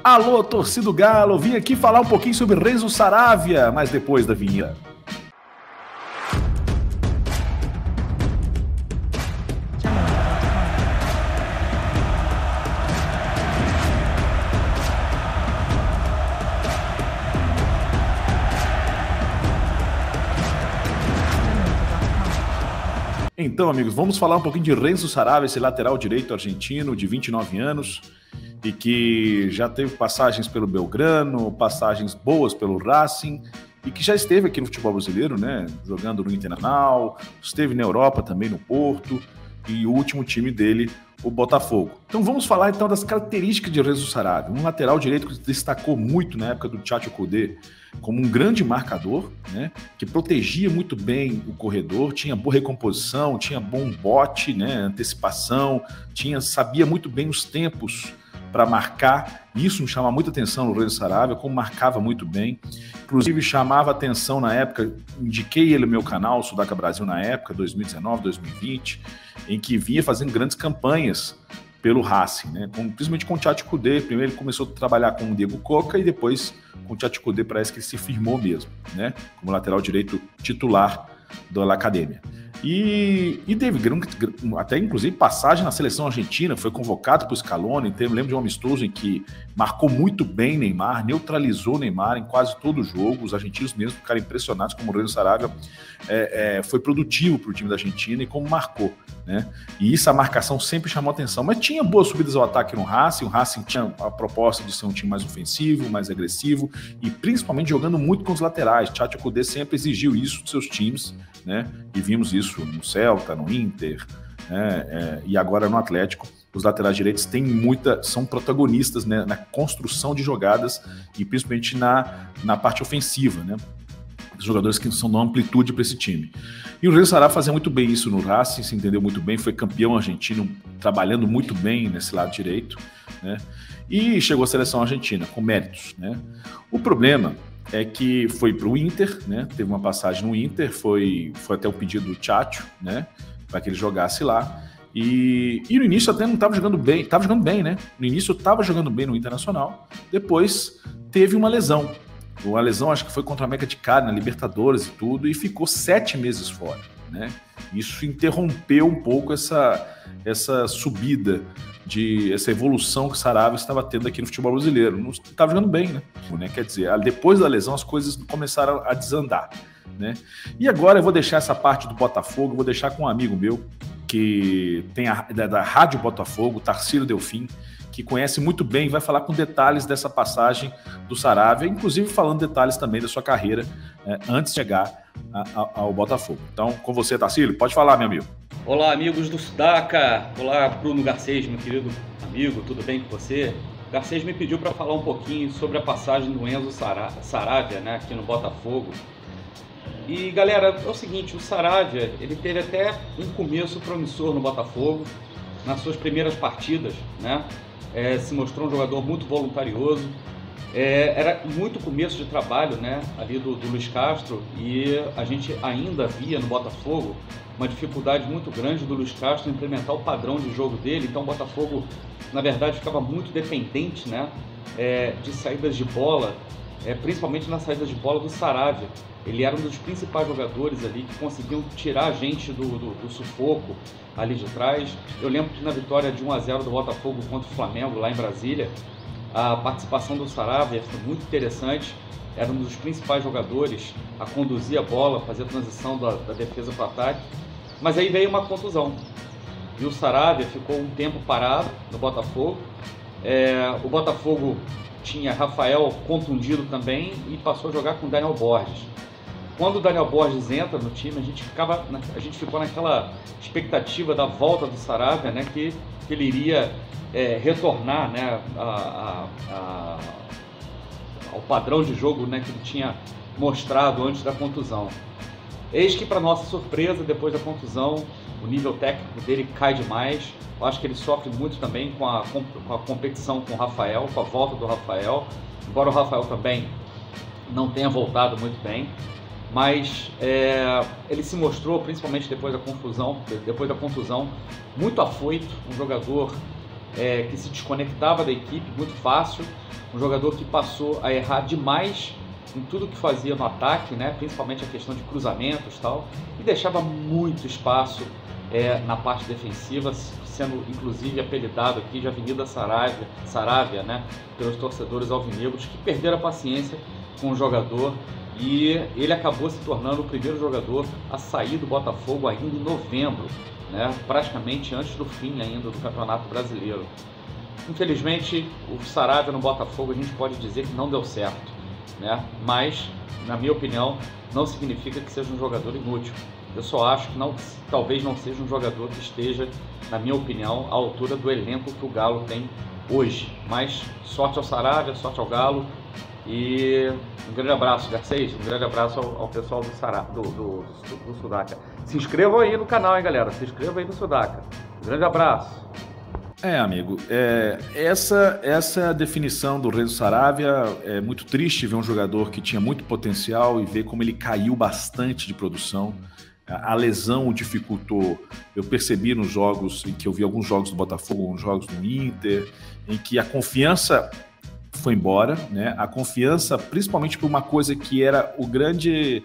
Alô, torcida do Galo, vim aqui falar um pouquinho sobre Renzo Saravia, mas depois da vinheta. Então, amigos, vamos falar um pouquinho de Renzo Saravia, esse lateral direito argentino de 29 anos e que já teve passagens pelo Belgrano, passagens boas pelo Racing e que já esteve aqui no futebol brasileiro, né, jogando no Internacional, esteve na Europa também, no Porto, e o último time dele, o Botafogo. Então vamos falar então das características de Renzo Saravia, um lateral direito que se destacou muito na época do Tchatcho Kudê como um grande marcador, né, que protegia muito bem o corredor, tinha boa recomposição, tinha bom bote, né, antecipação, sabia muito bem os tempos para marcar. Isso me chama muita atenção no Renzo Saravia, como marcava muito bem. Inclusive chamava atenção na época, indiquei ele no meu canal, Sudaca Brasil na época, 2019, 2020, em que vinha fazendo grandes campanhas pelo Racing, né? Principalmente com o Tchatcho Kudê. Primeiro ele começou a trabalhar com o Diego Cocca e depois com o Tchatcho Kudê parece que ele se firmou mesmo, né? Como lateral direito titular da Academia. E teve até inclusive passagem na seleção argentina, foi convocado para o Scaloni. Lembro de um amistoso em que marcou muito bem Neymar, neutralizou Neymar em quase todo o jogo. Os argentinos mesmo ficaram impressionados como o Renzo Saravia foi produtivo para o time da Argentina e como marcou, né? E essa marcação sempre chamou atenção, mas tinha boas subidas ao ataque no Racing. O Racing tinha a proposta de ser um time mais ofensivo, mais agressivo e principalmente jogando muito com os laterais. Tchatcho Kudê sempre exigiu isso dos seus times, né? E vimos isso no Celta, no Inter, né? E agora no Atlético. Os laterais direitos são protagonistas, né, na construção de jogadas e principalmente na parte ofensiva, né? Os jogadores que são de amplitude para esse time. E o Renzo Saravia fazia muito bem isso no Racing, se entendeu muito bem, foi campeão argentino, trabalhando muito bem nesse lado direito, né? E chegou à seleção argentina com méritos, né? O problema é que foi para o Inter, né? Teve uma passagem no Inter, foi até o pedido do Tchatcho, né? Para que ele jogasse lá. E no início até não estava jogando bem, estava jogando bem, né? No início estava jogando bem no Internacional, depois teve uma lesão. Uma lesão, acho que foi contra a América de Cali, na Libertadores e tudo, e ficou 7 meses fora, né? Isso interrompeu um pouco essa subida, essa evolução que o Saravia estava tendo aqui no futebol brasileiro. Não estava jogando bem, né? Quer dizer, depois da lesão as coisas começaram a desandar, né? E agora eu vou deixar essa parte do Botafogo, vou deixar com um amigo meu, que tem da Rádio Botafogo, Tarcílio Delfim, que conhece muito bem, vai falar com detalhes dessa passagem do Saravia, inclusive falando detalhes também da sua carreira antes de chegar ao Botafogo. Então, com você, Tarcílio, pode falar, meu amigo. Olá, amigos do Sudaca. Olá, Bruno Garcês, meu querido amigo, tudo bem com você? O Garcês me pediu para falar um pouquinho sobre a passagem do Renzo Saravia, né, aqui no Botafogo. E galera, é o seguinte, o Saravia, ele teve até um começo promissor no Botafogo, nas suas primeiras partidas, né? Se mostrou um jogador muito voluntarioso, era muito começo de trabalho, né, ali do Luiz Castro, e a gente ainda via no Botafogo uma dificuldade muito grande do Luiz Castro em implementar o padrão de jogo dele. Então o Botafogo, na verdade, ficava muito dependente, né, de saídas de bola, principalmente nas saídas de bola do Saravia. Ele era um dos principais jogadores ali que conseguiam tirar a gente do sufoco ali de trás. Eu lembro que na vitória de 1-0 do Botafogo contra o Flamengo, lá em Brasília, a participação do Saravia foi muito interessante. Era um dos principais jogadores a conduzir a bola, fazer a transição da defesa para o ataque. Mas aí veio uma contusão. E o Saravia ficou um tempo parado no Botafogo. O Botafogo tinha Rafael contundido também e passou a jogar com Daniel Borges. Quando o Daniel Borges entra no time, a gente ficou naquela expectativa da volta do Saravia, né, que ele iria retornar, né, ao padrão de jogo, né, que ele tinha mostrado antes da contusão. Eis que, para nossa surpresa, depois da contusão, o nível técnico dele cai demais. Eu acho que ele sofre muito também com a competição com o Rafael, com a volta do Rafael, embora o Rafael também não tenha voltado muito bem. Mas ele se mostrou, principalmente depois da contusão, muito afoito, um jogador que se desconectava da equipe muito fácil, um jogador que passou a errar demais em tudo que fazia no ataque, né? Principalmente a questão de cruzamentos e tal, e deixava muito espaço na parte defensiva, sendo inclusive apelidado aqui de Avenida Saravia, né? Pelos torcedores alvinegros, que perderam a paciência com o jogador, e ele acabou se tornando o primeiro jogador a sair do Botafogo ainda em novembro, né? Praticamente antes do fim ainda do Campeonato Brasileiro. Infelizmente, o Saravia no Botafogo a gente pode dizer que não deu certo, né? Mas, na minha opinião, não significa que seja um jogador inútil. Eu só acho que talvez não seja um jogador que esteja, na minha opinião, à altura do elenco que o Galo tem hoje. Mas sorte ao Saravia, sorte ao Galo, e um grande abraço, Garcês, um grande abraço ao pessoal do Sudaca. Se inscrevam aí no canal, hein, galera? Se inscrevam aí no Sudaca. Um grande abraço. Amigo, essa definição do Renzo Saravia é muito triste ver um jogador que tinha muito potencial e ver como ele caiu bastante de produção. A lesão o dificultou. Eu percebi nos jogos em que eu vi alguns jogos do Botafogo, alguns jogos do Inter, em que a confiança foi embora, né? A confiança, principalmente por uma coisa que era a grande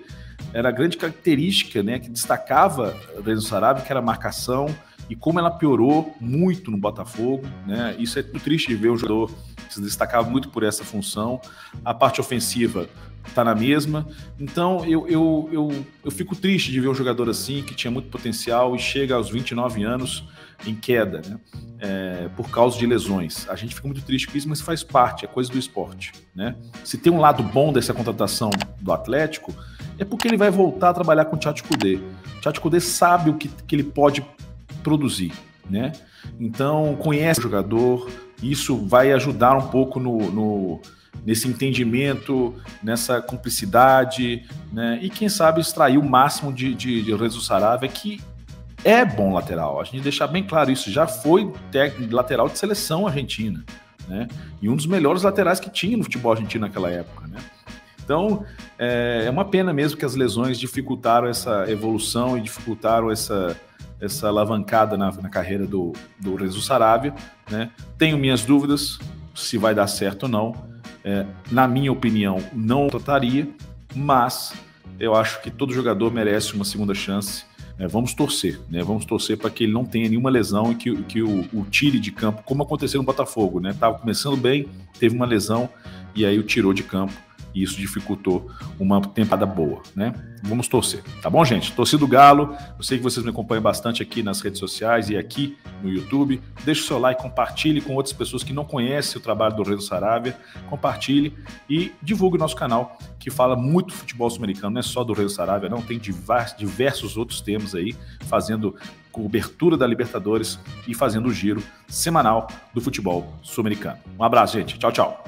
característica, né, que destacava o Renzo Saravia, que era a marcação, e como ela piorou muito no Botafogo, né? Isso é muito triste de ver um jogador que se destacava muito por essa função. A parte ofensiva está na mesma. Então eu fico triste de ver um jogador assim, que tinha muito potencial e chega aos 29 anos em queda, né? Por causa de lesões. A gente fica muito triste com isso, mas faz parte, é coisa do esporte, né? Se tem um lado bom dessa contratação do Atlético, é porque ele vai voltar a trabalhar com o Tchatcho Kudê. O Tchatcho Kudê sabe o que ele pode produzir, né? Então conhece o jogador, isso vai ajudar um pouco nesse entendimento, nessa cumplicidade, né? E quem sabe extrair o máximo de Renzo Saravia, que é bom lateral. A gente deixar bem claro isso, já foi lateral de seleção argentina, né? E um dos melhores laterais que tinha no futebol argentino naquela época, né? Então é uma pena mesmo que as lesões dificultaram essa evolução e dificultaram essa alavancada na carreira do Renzo Saravia, né? Tenho minhas dúvidas se vai dar certo ou não. Na minha opinião, não trataria, mas eu acho que todo jogador merece uma segunda chance. Vamos torcer, né? Vamos torcer para que ele não tenha nenhuma lesão e que o tire de campo, como aconteceu no Botafogo, né? Tava começando bem, teve uma lesão e aí o tirou de campo. E isso dificultou uma temporada boa, né? Vamos torcer, tá bom, gente? Torcida do Galo, eu sei que vocês me acompanham bastante aqui nas redes sociais e aqui no YouTube. Deixe o seu like, compartilhe com outras pessoas que não conhecem o trabalho do Renzo Saravia. Compartilhe e divulgue o nosso canal, que fala muito futebol sul-americano, não é só do Renzo Saravia, não. Tem diversos outros temas aí, fazendo cobertura da Libertadores e fazendo o giro semanal do futebol sul-americano. Um abraço, gente. Tchau, tchau.